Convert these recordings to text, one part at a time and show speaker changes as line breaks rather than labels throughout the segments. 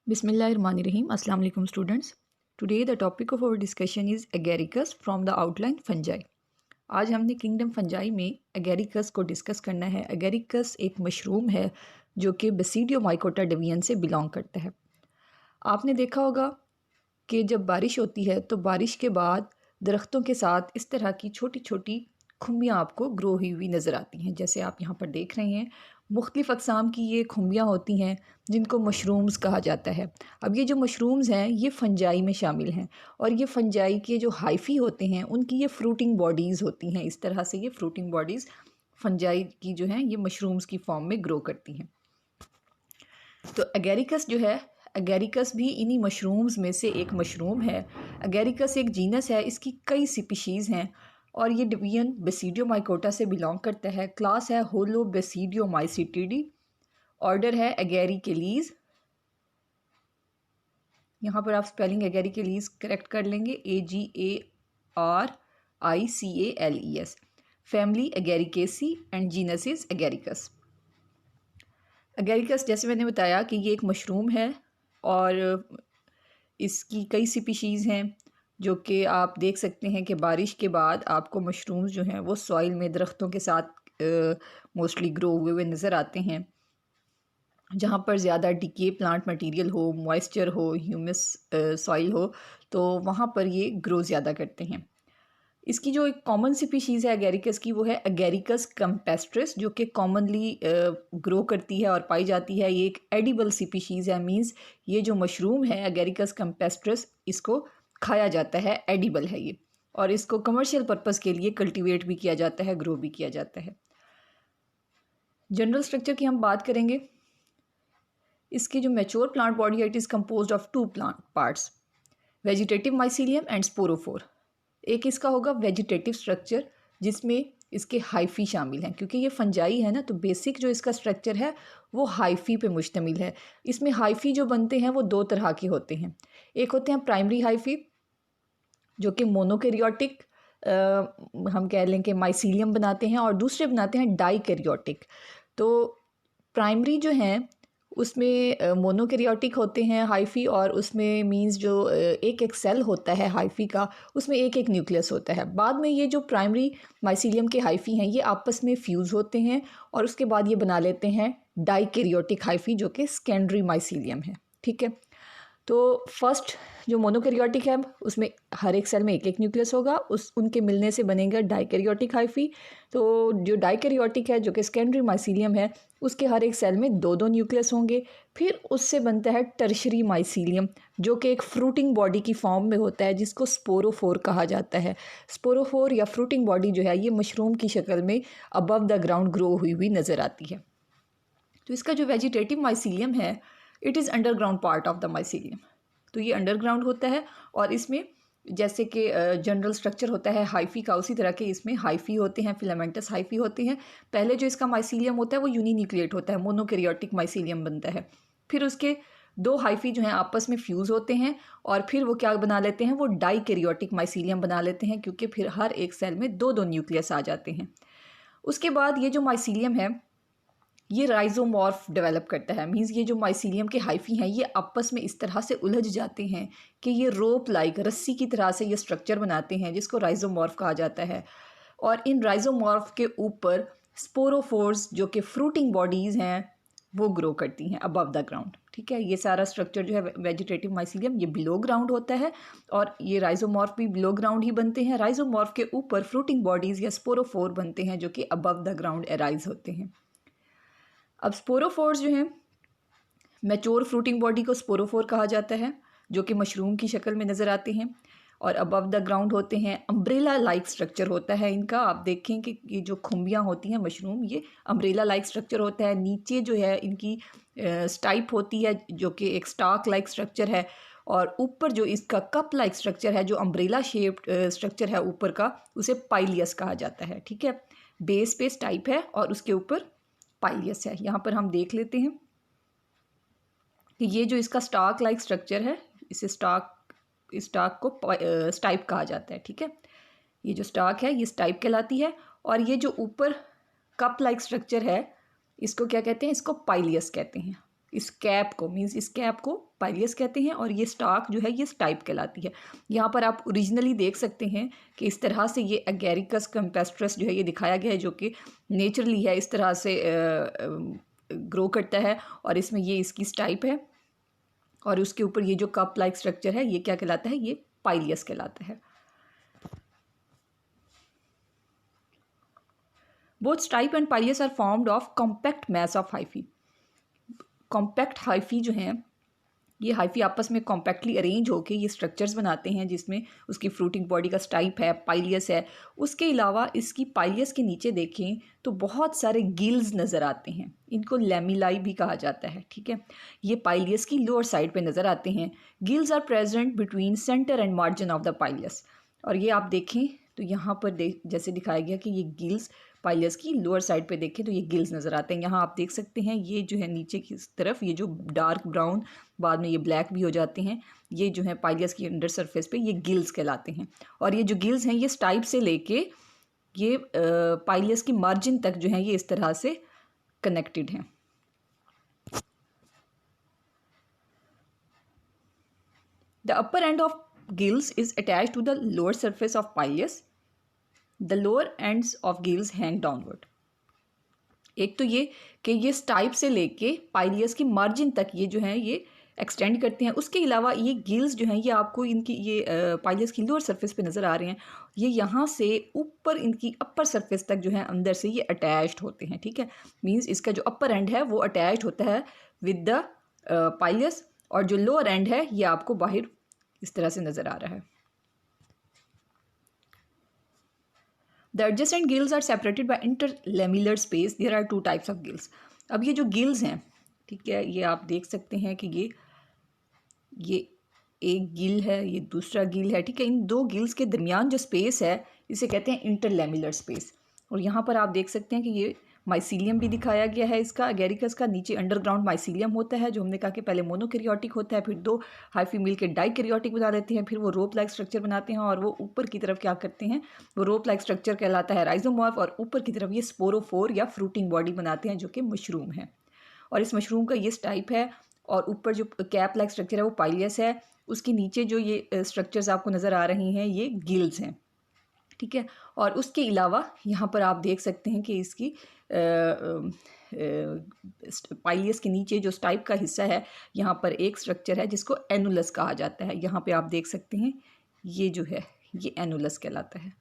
Bismillahirrahmanirrahim. Assalamu alaikum students. Today the topic of our discussion is agaricus from the outline fungi. आज हमने kingdom fungi में agaricus को discuss करना है। Agaricus एक मशरूम है जो कि बेसिडियोमाइकोटा डिवीजन से बिलोंग करता है। आपने देखा होगा कि जब बारिश होती है तो बारिश के बाद दरख्तों के साथ इस तरह की छोटी छोटी खुम्बियाँ आपको ग्रो हुई नज़र आती हैं, जैसे आप यहाँ पर देख रहे हैं। मुख्तलिफ़ अक़साम की ये खुम्बियाँ होती हैं जिनको मशरूम्स कहा जाता है। अब ये जो मशरूम्स हैं ये फंजाई में शामिल हैं और ये फंजाई के जो हाइफी होते हैं उनकी ये फ्रूटिंग बॉडीज़ होती हैं। इस तरह से ये फ्रूटिंग बॉडीज़ फंजाई की जो हैं ये मशरूम्स की फॉर्म में ग्रो करती हैं। तो एगेरिकस जो है, एगेरिकस भी इन्हीं मशरूम्स में से एक मशरूम है। एगेरिकस एक जीनस है, इसकी कई स्पीशीज़ हैं और ये डिवीजन बेसिडियोमाइकोटा से बिलोंग करता है। क्लास है होलोबेसिडियोमाइसिटिडी। ऑर्डर है एगेरिकेलीज़। यहाँ पर आप स्पेलिंग एगेरिकेलीज़ करेक्ट कर लेंगे, AGARICALES। Family Agaricaceae and genus is Agaricus. Agaricus जैसे मैंने बताया कि ये एक मशरूम है और इसकी कई स्पीशीज़ हैं जो कि आप देख सकते हैं कि बारिश के बाद आपको मशरूम्स जो हैं वो सॉइल में दरख्तों के साथ मोस्टली ग्रो हुए नज़र आते हैं। जहाँ पर ज़्यादा डिके प्लांट मटेरियल हो, मॉइस्चर हो, ह्यूमस सॉइल हो, तो वहाँ पर ये ग्रो ज़्यादा करते हैं। इसकी जो एक कॉमन स्पीशीज़ है एगेरिकस की वो है एगेरिकस कैम्पेस्ट्रिस, जो कि कॉमनली ग्रो करती है और पाई जाती है। ये एक एडिबल स्पीशीज़ है, मींस ये जो मशरूम है एगेरिकस कैम्पेस्ट्रिस इसको खाया जाता है, एडिबल है ये, और इसको कमर्शियल पर्पज़ के लिए कल्टीवेट भी किया जाता है, ग्रो भी किया जाता है। जनरल स्ट्रक्चर की हम बात करेंगे। इसकी जो मैच्योर प्लांट बॉडी है it is composed of two plant parts, vegetative mycelium and sporophore. एक इसका होगा वेजिटेटिव स्ट्रक्चर जिसमें इसके हाइफी शामिल हैं, क्योंकि ये फंजाई है ना, तो बेसिक जो इसका स्ट्रक्चर है वो हाइफी पे मुश्तमिल है। इसमें हाइफी जो बनते हैं वो दो तरह के होते हैं। एक होते हैं प्राइमरी हाइफी जो कि मोनोकैरियोटिक हम कह लें कि माइसीलियम बनाते हैं, और दूसरे बनाते हैं डाइकैरियोटिक। तो प्राइमरी जो हैं उसमें मोनोकैरियोटिक होते हैं हाइफी, और उसमें मींस जो एक एक सेल होता है हाइफी का उसमें एक एक न्यूक्लियस होता है। बाद में ये जो प्राइमरी माइसीलियम के हाइफी हैं ये आपस में फ्यूज़ होते हैं और उसके बाद ये बना लेते हैं डाइकैरियोटिक हाइफी जो कि सेकेंडरी माइसीलियम है। ठीक है, तो फर्स्ट जो मोनोकैरियोटिक है उसमें हर एक सेल में एक एक न्यूक्लियस होगा, उनके मिलने से बनेगा डाइकैरियोटिक हाइफी। तो जो डाइकैरियोटिक है जो कि सेकेंडरी माइसीलियम है उसके हर एक सेल में दो दो न्यूक्लियस होंगे। फिर उससे बनता है टर्शरी माइसीलियम जो कि एक फ्रूटिंग बॉडी की फॉर्म में होता है जिसको स्पोरोफोर कहा जाता है। स्पोरोफोर या फ्रूटिंग बॉडी जो है ये मशरूम की शक्ल में अबव द ग्राउंड ग्रो हुई नज़र आती है। तो इसका जो वेजिटेटिव माइसीलियम है it is underground part of the mycelium. तो ये अंडरग्राउंड होता है और इसमें जैसे कि जनरल स्ट्रक्चर होता है हाइफी का, उसी तरह के इसमें हाइफी होते हैं, फिलामेंटस हाइफी होते हैं। पहले जो इसका माइसीलियम होता है वो यूनिन्यूक्लिएट होता है, मोनोकैरियोटिक माइसीलियम बनता है। फिर उसके दो हाइफी जो हैं आपस में फ्यूज़ होते हैं और फिर वो क्या बना लेते हैं, वो डाइकैरियोटिक माइसीलियम बना लेते हैं, क्योंकि फिर हर एक सेल में दो दो न्यूक्लियस आ जाते हैं। उसके बाद ये जो माइसीलियम है ये राइजोमॉर्फ डेवलप करता है, मींस ये जो माइसीलियम के हाइफी हैं ये आपस में इस तरह से उलझ जाते हैं कि ये रोप लाइक रस्सी की तरह से ये स्ट्रक्चर बनाते हैं जिसको राइजोमॉर्फ कहा जाता है। और इन राइजोमॉर्फ के ऊपर स्पोरोफोर्स जो कि फ्रूटिंग बॉडीज़ हैं वो ग्रो करती हैं अबव द ग्राउंड। ठीक है, ये सारा स्ट्रक्चर जो है वेजिटेटिव माइसीलियम ये बिलो ग्राउंड होता है और ये राइजोमॉर्फ भी बिलो ग्राउंड ही बनते हैं। राइजोमॉर्फ के ऊपर फ्रूटिंग बॉडीज़ या स्पोरोफोर बनते हैं जो कि अबव द ग्राउंड एराइज होते हैं। अब स्पोरोफोर्स जो हैं, मैच्योर फ्रूटिंग बॉडी को स्पोरोफोर कहा जाता है जो कि मशरूम की शक्ल में नज़र आते हैं और अबव द ग्राउंड होते हैं। अम्ब्रेला लाइक स्ट्रक्चर होता है इनका। आप देखें कि ये जो खुम्बियाँ होती हैं मशरूम ये अम्ब्रेला लाइक स्ट्रक्चर होता है। नीचे जो है इनकी स्टाइप होती है जो कि एक स्टाक लाइक स्ट्रक्चर है, और ऊपर जो इसका कप लाइक स्ट्रक्चर है जो अम्ब्रेला शेप्ड स्ट्रक्चर है ऊपर का उसे पाइलियस कहा जाता है। ठीक है, बेस पे स्टाइप है और उसके ऊपर पाइलियस है। यहाँ पर हम देख लेते हैं कि ये जो इसका स्टाक लाइक स्ट्रक्चर है इसे स्टाक को स्टाइप कहा जाता है। ठीक है, ये जो स्टाक है ये स्टाइप कहलाती है, और ये जो ऊपर कप लाइक स्ट्रक्चर है इसको क्या कहते हैं, इसको पाइलियस कहते हैं। इस कैप को मींस इस कैप को पाइलियस कहते हैं, और ये स्टाक जो है ये स्टाइप कहलाती है। यहाँ पर आप ओरिजिनली देख सकते हैं कि इस तरह से ये एगेरिकस कैम्पेस्ट्रस जो है ये दिखाया गया है, जो कि नेचुरली है, इस तरह से ग्रो करता है, और इसमें ये इसकी स्टाइप है, और उसके ऊपर ये जो कप लाइक स्ट्रक्चर है ये क्या कहलाता है, ये पाइलियस कहलाता है। Both stipe and pileus are formed of compact mass of hyphae. Compact hyphae जो हैं ये हाइफी आपस में कॉम्पैक्टली अरेंज होकर ये स्ट्रक्चर्स बनाते हैं, जिसमें उसकी फ्रूटिंग बॉडी का स्टाइप है, पाइलियस है। उसके अलावा इसकी पाइलियस के नीचे देखें तो बहुत सारे गिल्स नज़र आते हैं, इनको लैमिलाई भी कहा जाता है, ठीक है। ये पाइलियस की लोअर साइड पे नज़र आते हैं। Gills are present between centre and margin of the pileus. और ये आप देखें तो यहाँ पर जैसे दिखाया गया कि ये गिल्स पाइलियस की लोअर साइड पे देखें तो ये गिल्स नज़र आते हैं। यहाँ आप देख सकते हैं ये जो है नीचे की तरफ ये जो डार्क ब्राउन, बाद में ये ब्लैक भी हो जाते हैं, ये जो है पाइलियस की अंडर सरफेस पे ये गिल्स कहलाते हैं। और ये जो गिल्स हैं ये स्टाइप से लेके ये पाइलियस की मार्जिन तक जो है ये इस तरह से कनेक्टेड हैं। The upper end of gills is attached to the lower surface of pileus. The lower ends of gills hang downward. एक तो ये कि ये स्टाइप से लेके पाइलियस की मार्जिन तक ये जो है ये एक्सटेंड करते हैं। उसके अलावा ये गिल्स जो हैं ये आपको इनकी ये पाइलियस की लोअर सरफेस पे नज़र आ रहे हैं, ये यहाँ से ऊपर इनकी अपर सरफेस तक जो है अंदर से ये अटैच्ड होते हैं, ठीक है। मींस इसका जो अपर एंड है वो अटैच्ड होता है विद द पाइलियस, और जो लोअर एंड है ये आपको बाहर इस तरह से नज़र आ रहा है। The adjacent gills are separated by interlamellar space. There are two types of gills. अब ये जो गिल्स हैं, ठीक है, ये आप देख सकते हैं कि ये एक गिल है, ये दूसरा गिल है, ठीक है। इन दो गिल्स के दरमियान जो स्पेस है इसे कहते हैं इंटरलेमुलर स्पेस। और यहाँ पर आप देख सकते हैं कि ये माइसीलियम भी दिखाया गया है इसका, एगेरिकस का। नीचे अंडरग्राउंड माइसीलियम होता है, जो हमने कहा कि पहले मोनोकैरियोटिक होता है, फिर दो हाइफी मिल के डाइकैरियोटिक बना देते हैं, फिर वो रोप लाइक स्ट्रक्चर बनाते हैं, और वो ऊपर की तरफ क्या करते हैं, वो रोप लाइक स्ट्रक्चर कहलाता है राइजोमॉर्फ, और ऊपर की तरफ ये स्पोरोफोर या फ्रूटिंग बॉडी बनाते हैं जो कि मशरूम है। और इस मशरूम का ये स्टाइप है, और ऊपर जो कैप लाइक स्ट्रक्चर है वो पाइलियस है। उसके नीचे जो ये स्ट्रक्चर्स आपको नज़र आ रही हैं ये गिल्स हैं, ठीक है। और उसके अलावा यहाँ पर आप देख सकते हैं कि इसकी पाइलियस के नीचे जो स्टाइप का हिस्सा है यहाँ पर एक स्ट्रक्चर है जिसको एनुलस कहा जाता है। यहाँ पे आप देख सकते हैं ये जो है ये एनुलस कहलाता है।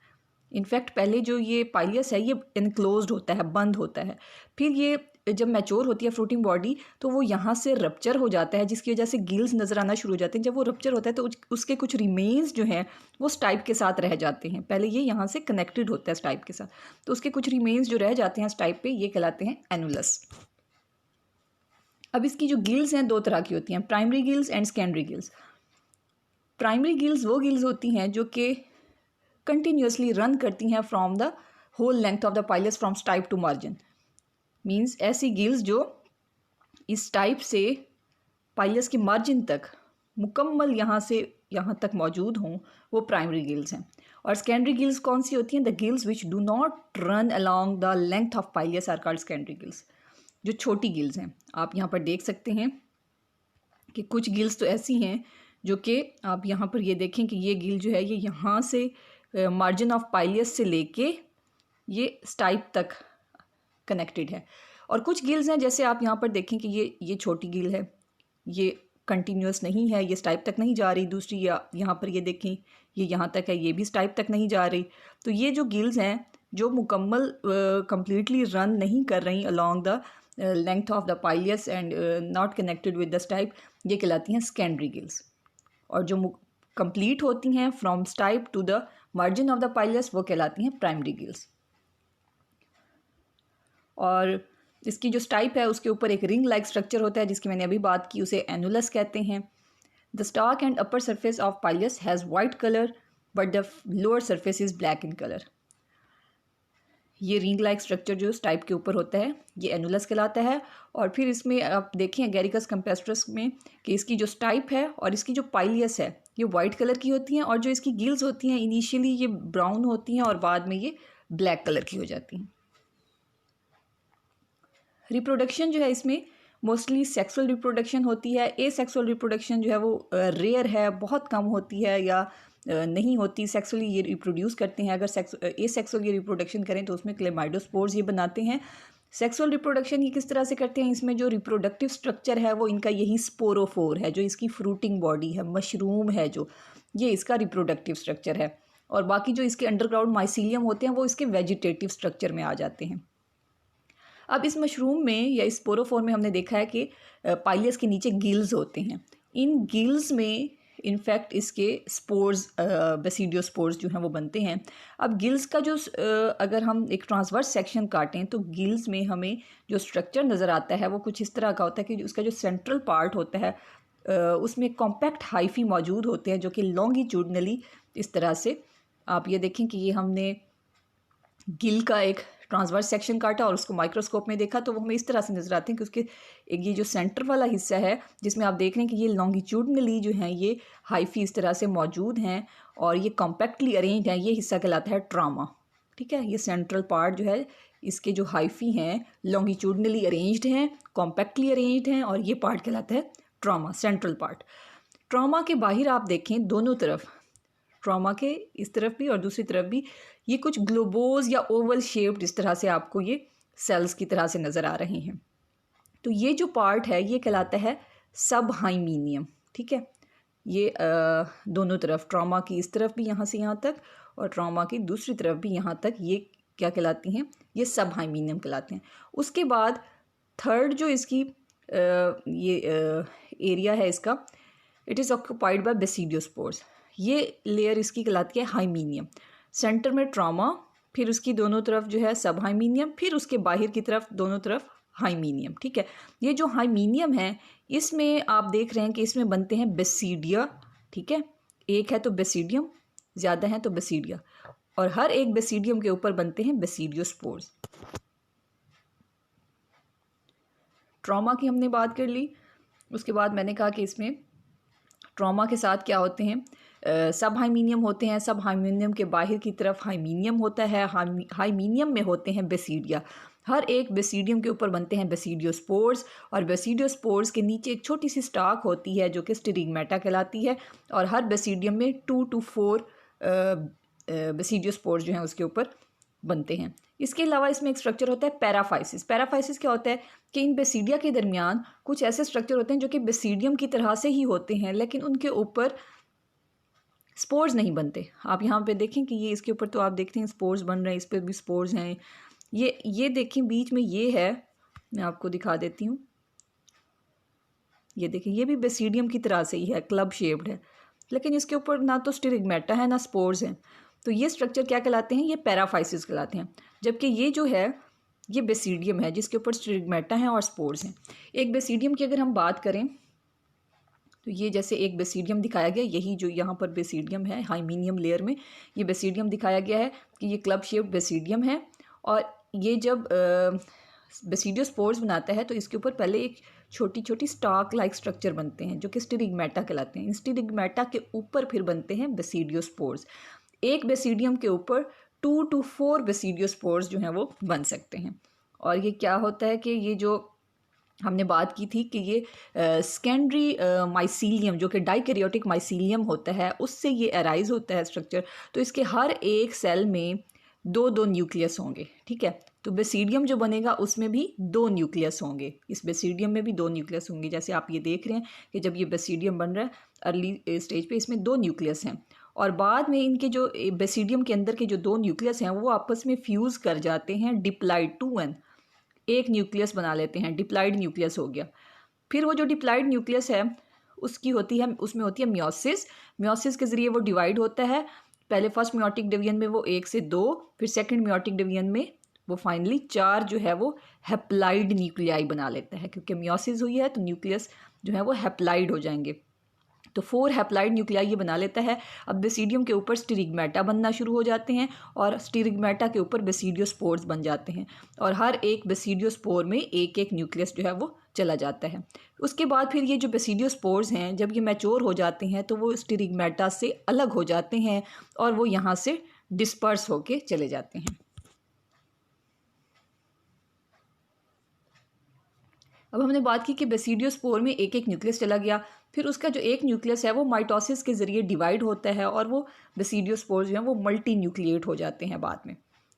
इनफैक्ट पहले जो ये पाइलियस है ये इनक्लोज्ड होता है, बंद होता है। फिर ये जब मैच्योर होती है फ्रूटिंग बॉडी तो वो यहाँ से रप्चर हो जाता है, जिसकी वजह से गिल्स नज़र आना शुरू हो जाते हैं। जब वो रप्चर होता है तो उसके कुछ रिमेन्स जो हैं वो स्टाइप के साथ रह जाते हैं। पहले ये यहाँ से कनेक्टेड होता है स्टाइप के साथ, तो उसके कुछ रिमेन्स जो रह जाते हैं स्टाइप पे ये कहलाते हैं एनुलस। अब इसकी जो गिल्स हैं दो तरह की होती हैं, primary gills and secondary gills. Primary gills वो गिल्स होती हैं जो कि कंटिन्यूसली रन करती हैं from the whole length of the pileus from stipe to margin. Means ऐसी गिल्स जो इस टाइप से पाइलियस की मार्जिन तक मुकम्मल यहाँ से यहाँ तक मौजूद हों, वो प्राइमरी गिल्स हैं। और सेकेंडरी गिल्स कौन सी होती हैं? The gills which do not run along the length of pileus are called secondary gills. जो छोटी गिल्स हैं, आप यहाँ पर देख सकते हैं कि कुछ गिल्स तो ऐसी हैं जो कि आप यहाँ पर ये देखें कि ये गिल जो है ये यहाँ से मार्जिन ऑफ पाइलियस से लेके ये स्टाइप तक कनेक्टेड है। और कुछ गिल्स हैं जैसे आप यहाँ पर देखें कि ये छोटी गिल है, ये कंटिन्यूस नहीं है, ये स्टाइप तक नहीं जा रही। दूसरी यहाँ पर ये देखें ये यहाँ तक है, ये भी स्टाइप तक नहीं जा रही। तो ये जो गिल्स हैं जो मुकम्मल कम्प्लीटली रन नहीं कर रही along the length of the पाइलियस and not connected with the stipe, ये कहलाती हैं सेकेंडरी गिल्स। और जो कंप्लीट होती हैं from stipe to the margin of the pileus वो कहलाती हैं प्राइमरी गिल्स। और इसकी जो स्टाइप है उसके ऊपर एक रिंग लाइक स्ट्रक्चर होता है जिसकी मैंने अभी बात की, उसे एनुलस कहते हैं। The stock and upper surface of पाइलियस has white colour but the lower surface is black in colour. ये रिंग लाइक स्ट्रक्चर जो स्टाइप के ऊपर होता है ये एनुलस कहलाता है। और फिर इसमें आप देखें एगेरिकस कैम्पेस्ट्रस में कि इसकी जो स्टाइप है और इसकी जो पाइलियस है ये वाइट कलर की होती हैं, और जो इसकी गिल्स होती हैं इनिशियली ये ब्राउन होती हैं और बाद में ये ब्लैक कलर की हो जाती हैं। रिप्रोडक्शन जो है इसमें मोस्टली सेक्सुअल रिप्रोडक्शन होती है। एसेक्सुअल रिप्रोडक्शन जो है वो रेयर है, बहुत कम होती है या नहीं होती। सेक्सुअली ये रिप्रोड्यूस करते हैं। अगर एसेक्सुअल ये रिप्रोडक्शन करें तो उसमें क्लेमाइडोस्पोर्स ये बनाते हैं। सेक्सुअल रिप्रोडक्शन ये किस तरह से करते हैं, इसमें जो रिप्रोडक्टिव स्ट्रक्चर है वो इनका यही स्पोरोफोर है, जो इसकी फ्रूटिंग बॉडी है, मशरूम है जो, ये इसका रिप्रोडक्टिव स्ट्रक्चर है। और बाकी जो इसके अंडरग्राउंड माइसीलियम होते हैं वो इसके वेजिटेटिव स्ट्रक्चर में आ जाते हैं। अब इस मशरूम में या इस स्पोरोफोर में हमने देखा है कि पाइलियस के नीचे गिल्स होते हैं। इन गिल्स में इनफैक्ट इसके स्पोर्स, बेसिडियोस्पोर्स जो हैं वो बनते हैं। अब गिल्स का जो अगर हम एक ट्रांसवर्स सेक्शन काटें तो गिल्स में हमें जो स्ट्रक्चर नज़र आता है वो कुछ इस तरह का होता है कि उसका जो सेंट्रल पार्ट होता है उसमें कॉम्पैक्ट हाइफी मौजूद होते हैं जो कि लॉन्गिट्यूडनली इस तरह से, आप ये देखें कि ये हमने गिल का एक ट्रांसवर्स सेक्शन काटा और उसको माइक्रोस्कोप में देखा तो वो हमें इस तरह से नज़र आते हैं कि उसके एक ये जो सेंटर वाला हिस्सा है जिसमें आप देख रहे हैं कि ये लॉन्गिट्यूडनली जो हैं ये हाइफी इस तरह से मौजूद हैं और ये कॉम्पैक्टली अरेंज हैं। ये हिस्सा कहलाता है ट्रामा। ठीक है, ये सेंट्रल पार्ट जो है इसके जो हाइफी हैं लॉन्गिट्यूडनली अरेंज्ड हैं, कॉम्पैक्टली अरेंज्ड हैं और ये पार्ट कहलाता है ट्रामा, सेंट्रल पार्ट। ट्रामा के बाहर आप देखें दोनों तरफ, ट्रामा के इस तरफ भी और दूसरी तरफ भी, ये कुछ ग्लोबोज या ओवल शेप्ड इस तरह से आपको ये सेल्स की तरह से नज़र आ रहे हैं। तो ये जो पार्ट है ये कहलाता है सब हाइमीनियम। ठीक है, ये दोनों तरफ, ट्रामा की इस तरफ भी यहाँ से यहाँ तक और ट्रामा की दूसरी तरफ भी यहाँ तक, ये क्या कहलाती हैं, ये सब हाइमीनियम कहलाते हैं। उसके बाद थर्ड जो इसकी ये एरिया है इसका, it is occupied by basidiospores. ये लेयर इसकी कहलाती है हाइमीनियम। सेंटर में ट्रामा, फिर उसकी दोनों तरफ जो है सब हाइमीनियम, फिर उसके बाहर की तरफ दोनों तरफ हाइमीनियम। ठीक है, ये जो हाइमीनियम है इसमें आप देख रहे हैं कि इसमें बनते हैं बेसिडिया। ठीक है, एक है तो बेसिडियम, ज़्यादा है तो बेसिडिया, और हर एक बेसिडियम के ऊपर बनते हैं बेसिडियोस्पोर्स। ट्रामा की हमने बात कर ली। उसके बाद मैंने कहा कि इसमें ट्रामा के साथ क्या होते हैं, सब हाइमीनियम होते हैं। सब हाइमीनियम के बाहर की तरफ हाइमीनियम होता है। हाइमीनियम में होते हैं बेसिडिया। हर एक बेसिडियम के ऊपर बनते हैं बेसिडियोस्पोर्स और बेसिडियोस्पोर्स के नीचे एक छोटी सी स्टाक होती है जो कि स्टिरिगमेटा कहलाती है और हर बेसिडियम में 2 to 4 बेसिडियोस्पोर्स जो हैं उसके ऊपर बनते हैं। इसके अलावा इसमें एक स्ट्रक्चर होता है पैराफाइसिस। पैराफाइसिस क्या होता है कि इन बेसिडिया के दरमियान कुछ ऐसे स्ट्रक्चर होते हैं जो कि बेसिडियम की तरह से ही होते हैं लेकिन उनके ऊपर स्पोर्स नहीं बनते। आप यहाँ पे देखें कि ये इसके ऊपर तो आप देखते हैं स्पोर्स बन रहे हैं, इस पर भी स्पोर्स हैं। ये देखें बीच में ये है, मैं आपको दिखा देती हूँ। ये देखें, ये भी बेसिडियम की तरह से ही है, क्लब शेप्ड है, लेकिन इसके ऊपर ना तो स्टिरिगमेटा है ना स्पोर्स हैं। तो ये स्ट्रक्चर क्या कहलाते हैं, ये पैराफाइसिस कहलाते हैं। जबकि ये जो है ये बेसिडियम है जिसके ऊपर स्टिरिगमेटा हैं और स्पोर्स हैं। एक बेसिडियम की अगर हम बात करें तो ये जैसे एक बेसिडियम दिखाया गया, यही जो यहाँ पर बेसिडियम है हाइमीनियम लेयर में, ये बेसिडियम दिखाया गया है कि ये क्लब शेप्ड बेसिडियम है। और ये जब बेसिडियोस्पोर्स बनाता है तो इसके ऊपर पहले एक छोटी छोटी स्टाक लाइक स्ट्रक्चर बनते हैं जो कि स्टिरिगमेटा कहलाते हैं। इन स्टिरिगमेटा के ऊपर फिर बनते हैं बेसिडियोस्पोर्स। एक बेसिडियम के ऊपर 2 to 4 बेसिडियोस्पोर्स जो हैं वो बन सकते हैं। और ये क्या होता है कि ये जो हमने बात की थी कि ये सेकेंडरी माइसीलियम जो कि डाइकैरियोटिक माइसीलियम होता है उससे ये अराइज होता है स्ट्रक्चर। तो इसके हर एक सेल में 2 न्यूक्लियस होंगे। ठीक है, तो बेसिडियम जो बनेगा उसमें भी 2 न्यूक्लियस होंगे, इस बेसिडियम में भी 2 न्यूक्लियस होंगे। जैसे आप ये देख रहे हैं कि जब ये बेसिडियम बन रहा है अर्ली स्टेज पे इसमें 2 न्यूक्लियस हैं और बाद में इनके जो बेसिडियम के अंदर के जो 2 न्यूक्लियस हैं वो आपस में फ्यूज़ कर जाते हैं डिप्लाइड 2n, एक न्यूक्लियस बना लेते हैं, डिप्लाइड न्यूक्लियस हो गया। फिर वो जो डिप्लाइड न्यूक्लियस है उसकी होती है, उसमें होती है मियोसिस। मियोसिस के ज़रिए वो डिवाइड होता है। पहले फर्स्ट मियोटिक डिवीजन में वो 1 से 2, फिर सेकंड मियोटिक डिवीजन में वो फाइनली 4 जो है वो हैप्लाइड न्यूक्लियाई बना लेता है, क्योंकि मियोसिस हुई है तो न्यूक्लियस जो है वो हैप्लाइड हो जाएंगे। तो 4 हैप्लाइड न्यूक्लियाई ये बना लेता है। अब बेसिडियम के ऊपर स्टिरिगमेटा बनना शुरू हो जाते हैं और स्टिरिगमेटा के ऊपर बेसिडियोस्पोर्स बन जाते हैं और हर एक बेसिडियोस्पोर में एक एक न्यूक्लियस जो है वो चला जाता है। उसके बाद फिर ये जो बेसिडियोस्पोर्स हैं जब ये मैच्योर हो जाते हैं तो वो स्टिरिगमेटा से अलग हो जाते हैं और वो यहाँ से डिस्पर्स होके चले जाते हैं। अब हमने बात की कि बेसिडियोस्पोर में एक एक न्यूक्लियस चला गया, फिर उसका जो एक न्यूक्लियस है वो माइटोसिस के ज़रिए डिवाइड होता है और वो बेसिडियोस्पोर जो है वो मल्टी न्यूक्लिएट हो जाते हैं बाद में।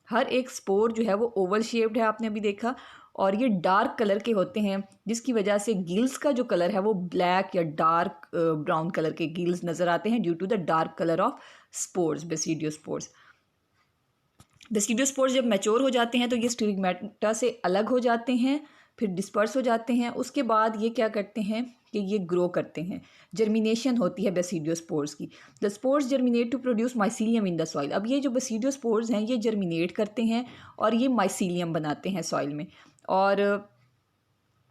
हर एक स्पोर जो है वो ओवल शेप्ड है, आपने अभी देखा, और ये डार्क कलर के होते हैं, जिसकी वजह से गिल्स का जो कलर है वो ब्लैक या डार्क ब्राउन कलर के गिल्स नज़र आते हैं due to the dark colour of spores, basidiospores. Basidiospores जब मैच्योर हो जाते हैं तो ये स्टिग्मेटा से अलग हो जाते हैं, फिर डिस्पर्स हो जाते हैं। उसके बाद ये क्या करते हैं कि ये ग्रो करते हैं, जर्मिनेशन होती है बेसिडियोस्पोर्स की। The spores germinate to produce mycelium in the soil. अब ये जो बेसिडियोस्पोर्स हैं ये जर्मिनेट करते हैं और ये माइसीलियम बनाते हैं सॉइल में, और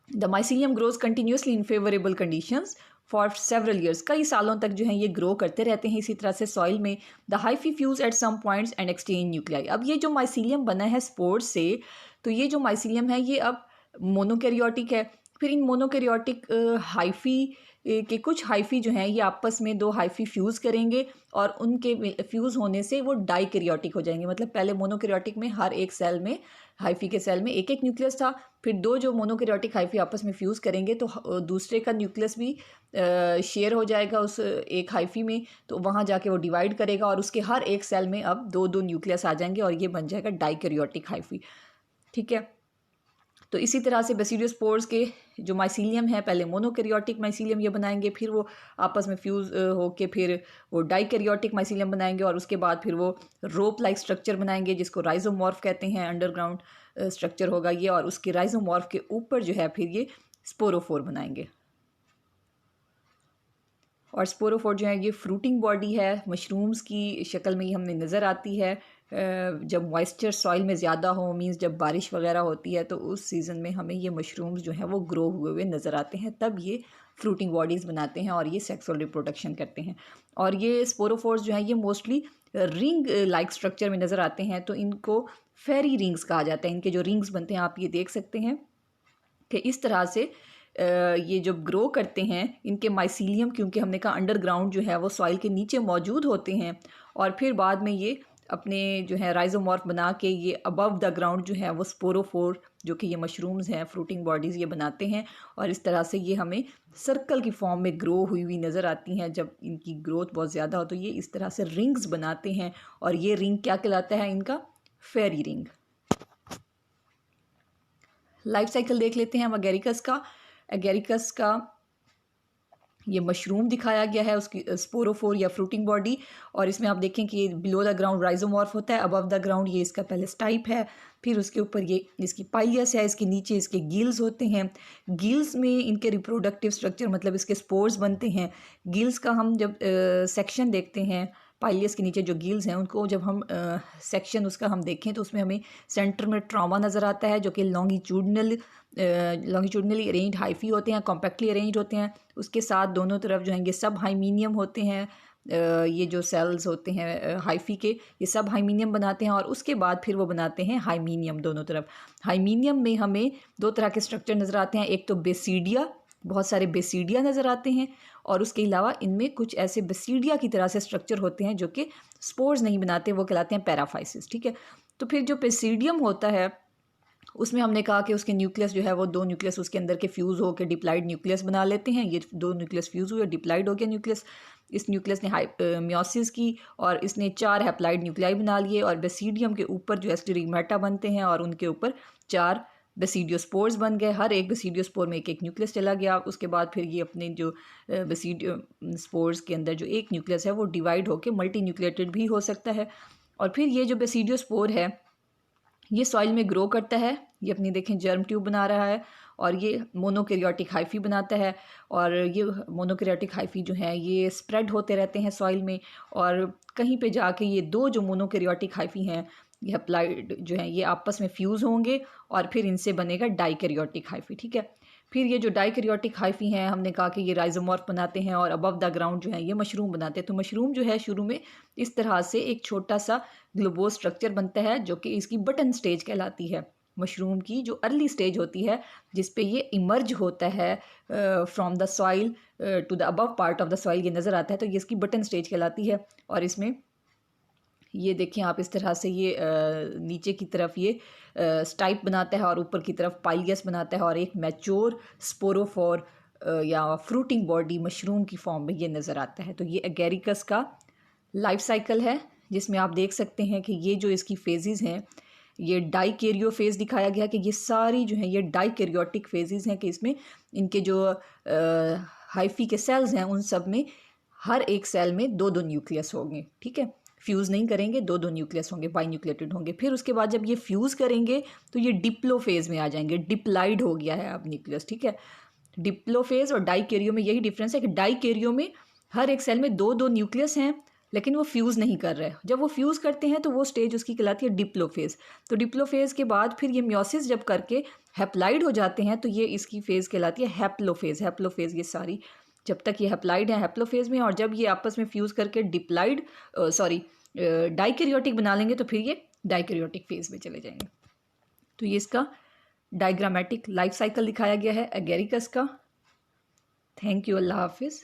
the mycelium grows continuously in favourable conditions for several years. कई सालों तक जो है ये ग्रो करते रहते हैं इसी तरह से सॉइल में। The hyphae fuse at some points and exchange nuclei. अब ये जो माइसीलियम बना है स्पोर्स से, तो ये जो माइसीलियम है ये अब मोनोकैरियोटिक है। फिर इन मोनोकैरियोटिक हाइफी के कुछ हाइफी जो हैं ये आपस में दो हाइफी फ्यूज़ करेंगे और उनके फ्यूज़ होने से वो डाइकैरियोटिक हो जाएंगे। मतलब पहले मोनोकैरियोटिक में हर एक सेल में, हाइफी के सेल में एक एक न्यूक्लियस था, फिर दो जो मोनोकैरियोटिक हाइफी आपस में फ्यूज़ करेंगे तो दूसरे का न्यूक्लियस भी शेयर हो जाएगा उस एक हाइफी में, तो वहाँ जाके वो डिवाइड करेगा और उसके हर एक सेल में अब दो दो न्यूक्लियस आ जाएंगे और ये बन जाएगा डाइकैरियोटिक हाइफी। ठीक है, तो इसी तरह से बेसिडियोस्पोर्स के जो माइसीलियम है पहले मोनोकैरियोटिक माइसीलियम ये बनाएंगे, फिर वो आपस में फ्यूज़ होके फिर वो डाइकैरियोटिक माइसीलियम बनाएंगे और उसके बाद फिर वो रोप लाइक स्ट्रक्चर बनाएंगे जिसको राइजोमॉर्फ कहते हैं। अंडरग्राउंड स्ट्रक्चर होगा ये, और उसके राइजोमॉर्फ के ऊपर जो है फिर ये स्पोरोफोर बनाएंगे। और स्पोरोफोर जो है ये फ्रूटिंग बॉडी है, मशरूम्स की शक्ल में ही हमें नज़र आती है। जब मॉइस्चर सॉइल में ज़्यादा हो, मींस जब बारिश वगैरह होती है तो उस सीज़न में हमें ये मशरूम्स जो हैं वो ग्रो हुए हुए नज़र आते हैं, तब ये फ्रूटिंग बॉडीज़ बनाते हैं और ये सेक्सुअल रिप्रोडक्शन करते हैं। और ये स्पोरोफोर्स जो हैं ये मोस्टली रिंग लाइक स्ट्रक्चर में नज़र आते हैं, तो इनको फेरी रिंग्स कहा जाता है। इनके जो रिंग्स बनते हैं आप ये देख सकते हैं कि इस तरह से ये जब ग्रो करते हैं, इनके माइसीलियम क्योंकि हमने कहा अंडरग्राउंड जो है वो सॉइल के नीचे मौजूद होते हैं, और फिर बाद में ये अपने जो है राइजोमॉर्फ बना के ये अबव द ग्राउंड जो है वो स्पोरोफोर जो कि ये मशरूम्स हैं, फ्रूटिंग बॉडीज़ ये बनाते हैं, और इस तरह से ये हमें सर्कल की फॉर्म में ग्रो हुई हुई नज़र आती हैं। जब इनकी ग्रोथ बहुत ज़्यादा हो तो ये इस तरह से रिंग्स बनाते हैं, और ये रिंग क्या कहलाता है इनका? फेरी रिंग। लाइफ साइकिल देख लेते हैं हम एगेरिकस का। एगेरिकस का ये मशरूम दिखाया गया है, उसकी स्पोरोफोर या फ्रूटिंग बॉडी, और इसमें आप देखें कि बिलो द ग्राउंड राइजोमॉर्फ होता है, अबव द ग्राउंड ये इसका पहले स्टाइप है, फिर उसके ऊपर ये इसकी पाइलियस है, इसके नीचे इसके गिल्स होते हैं। गिल्स में इनके रिप्रोडक्टिव स्ट्रक्चर मतलब इसके स्पोर्स बनते हैं। गिल्स का हम जब सेक्शन देखते हैं, पाइलियस के नीचे जो गिल्स हैं उनको जब हम सेक्शन उसका हम देखें तो उसमें हमें सेंटर में ट्रॉमा नज़र आता है जो कि लॉन्गिट्यूडनली अरेंज हाइफी होते हैं, कॉम्पैक्टली अरेंज होते हैं। उसके साथ दोनों तरफ जो हैं ये सब हाइमीनियम होते हैं। ये जो सेल्स होते हैं हाइफी के, ये सब हाइमीनियम बनाते हैं, और उसके बाद फिर वो बनाते हैं हाइमीनियम दोनों तरफ। हाइमीनियम में हमें दो तरह के स्ट्रक्चर नज़र आते हैं, एक तो बेसीडिया, बहुत सारे बेसीडिया नज़र आते हैं, और उसके अलावा इनमें कुछ ऐसे बेसीडिया की तरह से स्ट्रक्चर होते हैं जो कि स्पोर्स नहीं बनाते, वो कहलाते हैं पैराफाइसिस। ठीक है, तो फिर जो बेसीडियम होता है उसमें हमने कहा कि उसके न्यूक्लियस जो है वो दो न्यूक्लियस उसके अंदर के फ्यूज़ होकर डिप्लाइड न्यूक्लियस बना लेते हैं। ये दो न्यूक्लियस फ्यूज़ हुए, डिप्लाइड हो गया न्यूक्लियस। इस न्यूक्लियस ने मियोसिस की और इसने 4 हैप्लाइड न्यूक्लियाई बना लिए, और बेसीडियम के ऊपर जो है स्टिग्मेटा बनते हैं और उनके ऊपर 4 बेसिडियोस्पोर्स बन गए। हर एक बेसिडियोस्पोर में एक एक न्यूक्लियस चला गया। उसके बाद फिर ये अपने जो बेसिडियोस्पोर्स के अंदर जो एक न्यूक्लियस है वो डिवाइड होकर मल्टी न्यूक्लिएटेड भी हो सकता है। और फिर ये जो बेसिडियोस्पोर है ये सॉइल में ग्रो करता है, ये अपनी देखें जर्म ट्यूब बना रहा है, और ये मोनोकैरियोटिक हाइफी बनाता है, और ये मोनोकैरियोटिक हाइफी जो है ये स्प्रेड होते रहते हैं सॉइल में, और कहीं पे जाके ये दो जो मोनोकैरियोटिक हाइफी हैं ये अप्लाइड जो है ये आपस में फ्यूज़ होंगे और फिर इनसे बनेगा डाइकैरियोटिक हाइफी। ठीक है, फिर ये जो डाइकैरियोटिक हाइफी हैं हमने कहा कि ये राइजोमॉर्फ बनाते हैं और अबव द ग्राउंड जो है ये मशरूम बनाते हैं। तो मशरूम जो है शुरू में इस तरह से एक छोटा सा ग्लोबोज स्ट्रक्चर बनता है जो कि इसकी बटन स्टेज कहलाती है। मशरूम की जो अर्ली स्टेज होती है जिस पे ये इमर्ज होता है from the soil to the above part of the soil ये नज़र आता है, तो ये इसकी बटन स्टेज कहलाती है। और इसमें ये देखें आप, इस तरह से ये नीचे की तरफ ये स्टाइप बनाता है और ऊपर की तरफ पाइलियस बनाता है और एक मैच्योर स्पोरोफोर या फ्रूटिंग बॉडी मशरूम की फॉर्म में ये नज़र आता है। तो ये एगेरिकस का लाइफ साइकिल है, जिसमें आप देख सकते हैं कि ये जो इसकी फेजेस हैं, ये डाइकैरियो फेज़ दिखाया गया कि ये सारी जो है ये डाइकैरियोटिक फेजेस हैं, कि इसमें इनके जो हाइफी के सेल्स हैं उन सब में हर एक सेल में दो दो न्यूक्लियस होंगे। ठीक है, फ्यूज़ नहीं करेंगे, दो दो न्यूक्लियस होंगे, बाई न्यूक्लिएटेड होंगे। फिर उसके बाद जब ये फ्यूज़ करेंगे तो ये डिप्लो फेज़ में आ जाएंगे, डिप्लाइड हो गया है अब न्यूक्लियस। ठीक है, डिप्लो फेज़ और डाइकैरियो में यही डिफरेंस है कि डाइकैरियो में हर एक सेल में दो दो न्यूक्लियस हैं, लेकिन वो फ्यूज़ नहीं कर रहे। जब वो फ्यूज़ करते हैं तो वो स्टेज उसकी कहलाती है डिप्लोफेज़। तो डिप्लोफेज़ के बाद फिर ये म्योसिस जब करके हैप्लाइड हो जाते हैं तो ये इसकी फेज़ कहलाती है हैप्लोफेज़। हैप्लोफेज़ ये सारी जब तक ये हैप्लाइड है हैप्लोफेज़ में, और जब ये आपस में फ्यूज़ करके डिप्लाइड डाइकैरियोटिक बना लेंगे तो फिर ये डाइकैरियोटिक फेज़ में चले जाएंगे। तो ये इसका डायग्रामेटिक लाइफ साइकिल दिखाया गया है एगेरिकस का। थैंक यू, अल्लाह हाफिज़।